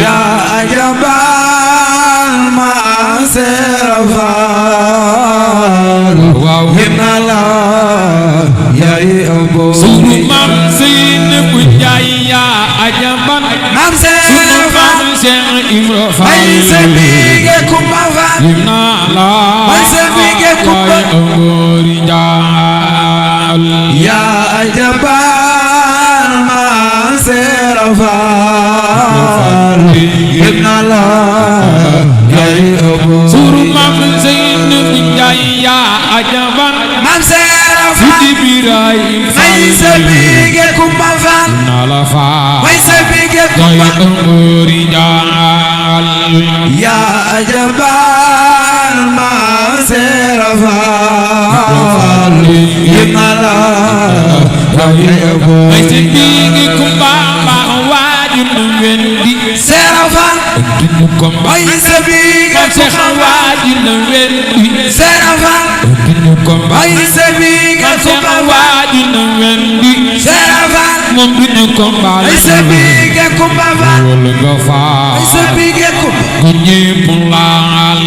يا جبال ما سرفان هنا لا يا أبو سلمان سين بجاي يا أجبان مام سرفان سين إمرفان أي سبيك كمفان هنا لا أي سبيك كمفان يا جبال ما سرفان هنا لا يا أبو سلمان سين بجاي يا أجبان مام سرفان Ibrahim أي سبيك كمفان Nalafa أي سبيك Jai كمفان Rijal يا جبال ما سرفان هنا لا يا أبو Ay sebigi kumbamba wajun wendi سرفان Dinu kumbamba أي سبيك Cheikh كمفان wajun wendi سرفان Dinu kumbamba أي سبيك Cheikh كمفان wajun wendi سرفان Mom dinu kumbamba أي سبيك كمفان Wala nga أي fa سبيك كمفان Kunyi pulal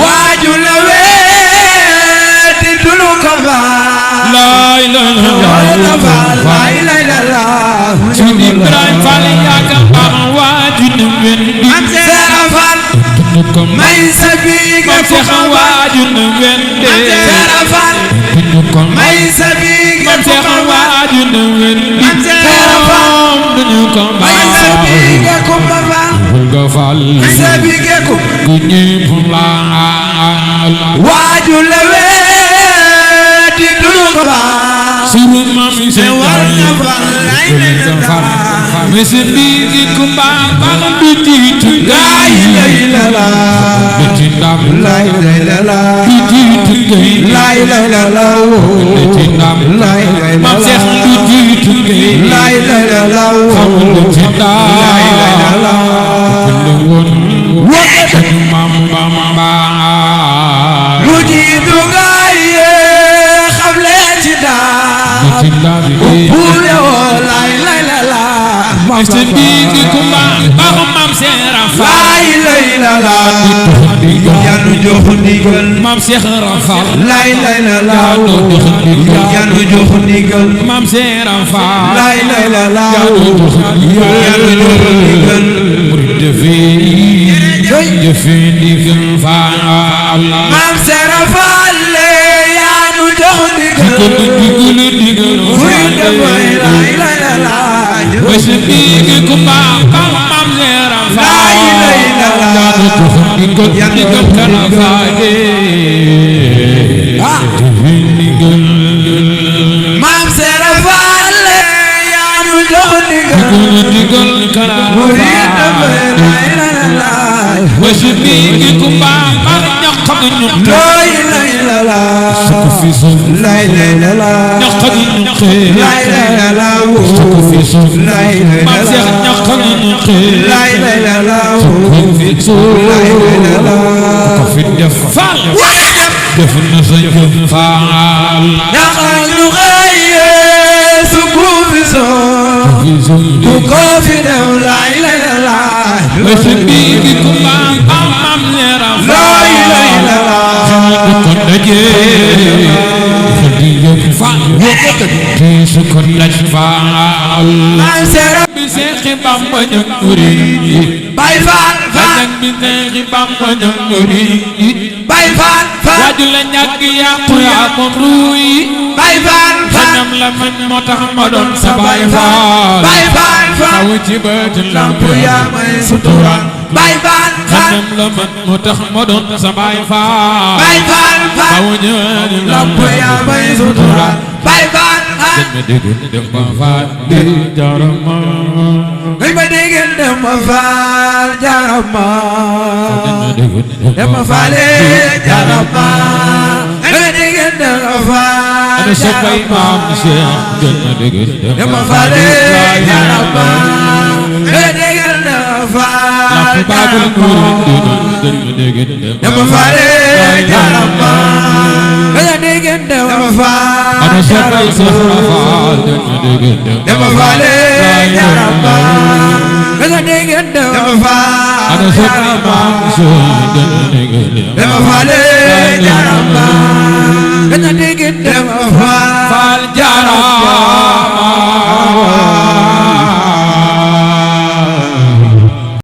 واجل ويت دلو كفان La ilaha لا إله إلا الله Sidi Ibrahim Fall yaakaar baax wajun wendi سرفان Dinu kumbamba ما يسبيك Cheikh كمفان wajun wendi سرفان Dinu kumbamba ما يسبيك Cheikh كمفان wajun wendi Dinu ما kumbamba يسبيك كمفان Nga Fall ما يسبيك كمفان Kunyi pulal واجل ويت دلو كفان Suru mami se warna Fall لا إله إلا الله Mesendigi kumbamba Bijitu لا إله إلا الله Bijindam لا إله إلا الله Bijitu gay لا إله إلا الله Bijindam لا إله إلا Mam Cheikh الله bijitu gay لا إله إلا الله Bijindam لا إله إلا الله Mam Bamba وجيت غاية قبل اعتداء Bijindam وقول لا إله إلا الله Mesendigi kumbamba Mam Cheikh لا Fall إله إلا الله يا نجوح نيجل Mam Cheikh Fall لا إله إلا الله يا نجوح نيجل Mam Cheikh Fall لا إله إلا الله يا نجوح نيجل Jëfandikoo Fall مام سرفال يا نجوح نيجل مريد باي لا إله إلا الله Mesendigi kumbamba Mam Cheikh لا Fall إله إلا الله مام سرفال يا نجوح نيجل مريد باي لا إله إلا الله لا إله إلا الله لا إله إلا الله لا إله إلا الله لا إله إلا الله لا إله إلا الله لا إله إلا الله نقل غير سكوف صوت وكوفي لا إله إلا الله لا إله إلا الله سير باي فان فان باي فان فان Wajula ñàkk yàqu yaa moom ruuy باي فان فان xanam la man moo tax ma doon sa baay faal باي فان فان aw ci bët lamp يا مي سطورا باي فان فان xanam la man moo tax ma doon sa baay faal باي فان فان aw ñëwaat lamp يا مي سطورا باي فان فان ma dégg dem ba faal di jarama ngay ma dégg dem ma faal jarama dem ma faale jarama ngay ma dégg dem ma faal ana soppay maam Cheikh dem ma dégg dem ma faale jarama ngay ma dégg dem ma faal lamp baagul murid dem ma dégg dem ma faale jarama ngay ma dégg dem ma faal ana soppay Cheikh Rafal dem ma dégg dem ma faale jarama nga dégg dama faa ana soxna maam soo gën a gën dama faale jaramba